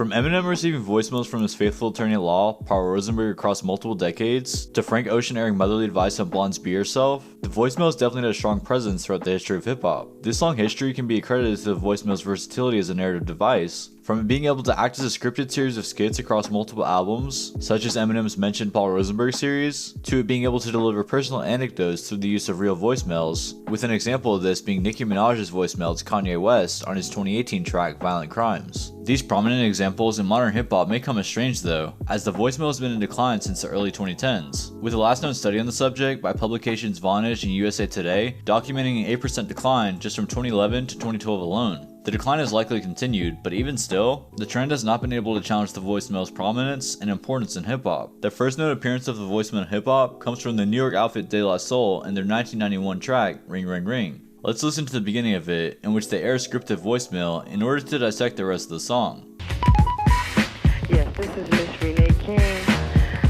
From Eminem receiving voicemails from his faithful attorney-at-law, Paul Rosenberg, across multiple decades, to Frank Ocean airing motherly advice on Blonde's Be Yourself, the voicemails definitely had a strong presence throughout the history of hip-hop. This long history can be accredited to the voicemail's versatility as a narrative device, from it being able to act as a scripted series of skits across multiple albums, such as Eminem's mentioned Paul Rosenberg series, to it being able to deliver personal anecdotes through the use of real voicemails, with an example of this being Nicki Minaj's voicemail to Kanye West on his 2018 track Violent Crimes. These prominent examples in modern hip-hop may come as strange though, as the voicemail has been in decline since the early 2010s, with the last known study on the subject by publications Vonage and USA Today documenting an 8% decline just from 2011 to 2012 alone. The decline has likely continued, but even still, the trend has not been able to challenge the voicemail's prominence and importance in hip-hop. The first known appearance of the voicemail in hip-hop comes from the New York outfit De La Soul and their 1991 track, Ring Ring Ring. Let's listen to the beginning of it, in which they air a scripted voicemail in order to dissect the rest of the song. Yes, this is Miss Renee King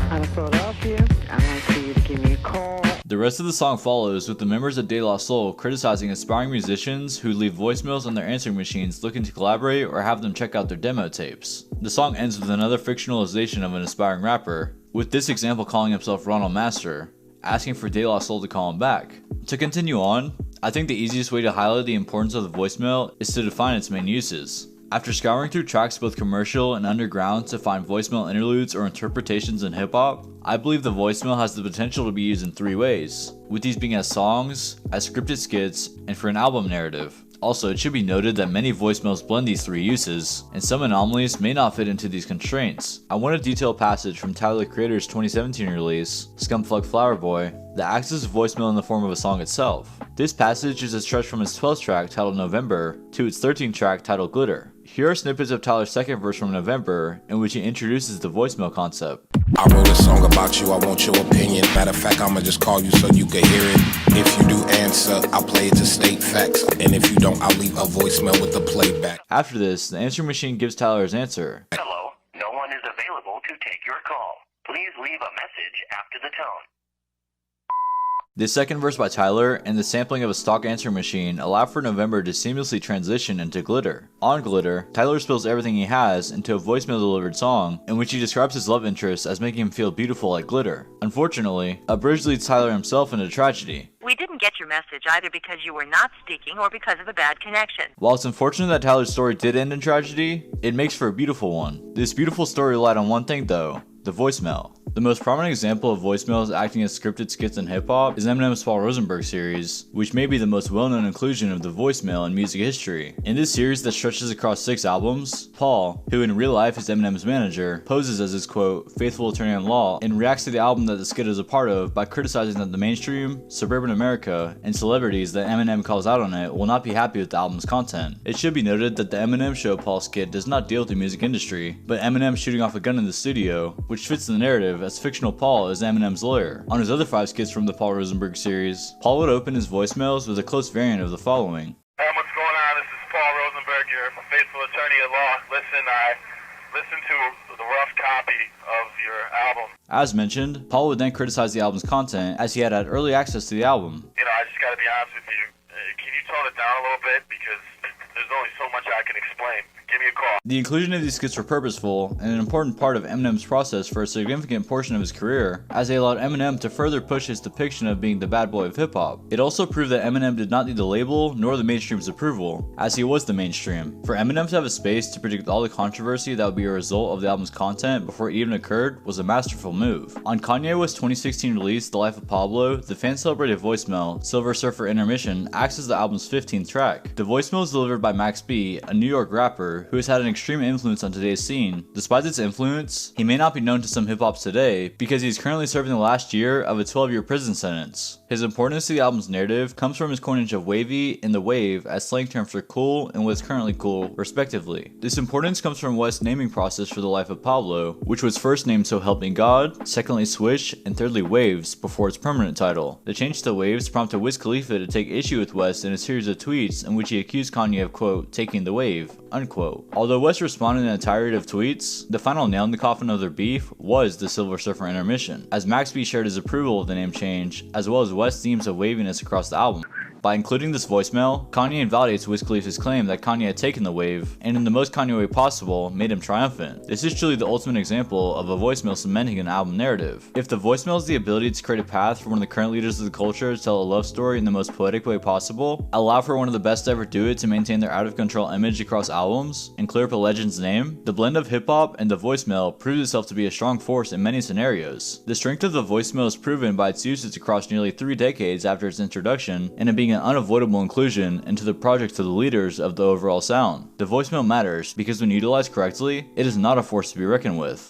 out of Philadelphia. I'd like for you to give me a call. The rest of the song follows with the members of De La Soul criticizing aspiring musicians who leave voicemails on their answering machines looking to collaborate or have them check out their demo tapes. The song ends with another fictionalization of an aspiring rapper, with this example calling himself Ronald Master, asking for De La Soul to call him back. To continue on, I think the easiest way to highlight the importance of the voicemail is to define its main uses. After scouring through tracks both commercial and underground to find voicemail interludes or interpretations in hip-hop, I believe the voicemail has the potential to be used in 3 ways, with these being as songs, as scripted skits, and for an album narrative. Also, it should be noted that many voicemails blend these 3 uses, and some anomalies may not fit into these constraints. I want to detail a passage from Tyler the Creator's 2017 release, Scumfuck Flower Boy, that acts as a voicemail in the form of a song itself. This passage is a stretch from his 12th track titled November to its 13th track titled Glitter. Here are snippets of Tyler's second verse from November, in which he introduces the voicemail concept. I wrote a song about you, I want your opinion. Matter of fact, I'ma just call you so you can hear it. If you do answer, I'll play it to state facts. And if you don't, I'll leave a voicemail with the playback. After this, the answering machine gives Tyler his answer. Hello, no one is available to take your call. Please leave a message after the tone. This second verse by Tyler and the sampling of a stock answering machine allow for November to seamlessly transition into Glitter. On Glitter, Tyler spills everything he has into a voicemail delivered song in which he describes his love interest as making him feel beautiful like glitter. Unfortunately, a bridge leads Tyler himself into tragedy. We didn't get your message either because you were not speaking or because of a bad connection. While it's unfortunate that Tyler's story did end in tragedy, it makes for a beautiful one. This beautiful story relied on one thing though, the voicemail. The most prominent example of voicemails acting as scripted skits in hip-hop is Eminem's Paul Rosenberg series, which may be the most well-known inclusion of the voicemail in music history. In this series that stretches across 6 albums, Paul, who in real life is Eminem's manager, poses as his quote, faithful attorney-at-law and reacts to the album that the skit is a part of by criticizing that the mainstream, suburban America, and celebrities that Eminem calls out on it will not be happy with the album's content. It should be noted that the Eminem Show Paul skit does not deal with the music industry, but Eminem shooting off a gun in the studio, which fits the narrative as fictional Paul is Eminem's lawyer. On his other 5 skits from the Paul Rosenberg series, Paul would open his voicemails with a close variant of the following. Hey, what's going on? This is Paul Rosenberg, your faithful attorney-at-law. Listen, I listened to the rough copy of your album. As mentioned, Paul would then criticize the album's content as he had early access to the album. You know, I just gotta be honest with you. Can you tone it down a little bit? Because there's only so much I can explain. Give me a call. The inclusion of these skits were purposeful and an important part of Eminem's process for a significant portion of his career, as they allowed Eminem to further push his depiction of being the bad boy of hip-hop. It also proved that Eminem did not need the label nor the mainstream's approval, as he was the mainstream. For Eminem to have a space to predict all the controversy that would be a result of the album's content before it even occurred was a masterful move. On Kanye West's 2016 release, The Life of Pablo, the fan-celebrated voicemail, Silver Surfer Intermission, acts as the album's 15th track. The voicemail is delivered by Max B, a New York rapper who has had an extreme influence on today's scene. Despite its influence, he may not be known to some hip-hops today because he is currently serving the last year of a 12-year prison sentence. His importance to the album's narrative comes from his coinage of wavy and the wave as slang terms for cool and what is currently cool, respectively. This importance comes from West's naming process for The Life of Pablo, which was first named So Help Me God, secondly Swish, and thirdly Waves before its permanent title. The change to Waves prompted Wiz Khalifa to take issue with West in a series of tweets in which he accused Kanye of quote, taking the wave, unquote. Although West responded in a tirade of tweets, the final nail in the coffin of their beef was the Silver Surfer Intermission, as Max B shared his approval of the name change, as well as West's themes of waviness across the album. By including this voicemail, Kanye invalidates Wiz Khalifa's claim that Kanye had taken the wave, and in the most Kanye way possible, made him triumphant. This is truly the ultimate example of a voicemail cementing an album narrative. If the voicemail is the ability to create a path for one of the current leaders of the culture to tell a love story in the most poetic way possible, allow for one of the best to ever do it to maintain their out of control image across albums, and clear up a legend's name, the blend of hip hop and the voicemail proves itself to be a strong force in many scenarios. The strength of the voicemail is proven by its usage across nearly 3 decades after its introduction, and it being an unavoidable inclusion into the project of the leaders of the overall sound. The voicemail matters because when utilized correctly, it is not a force to be reckoned with.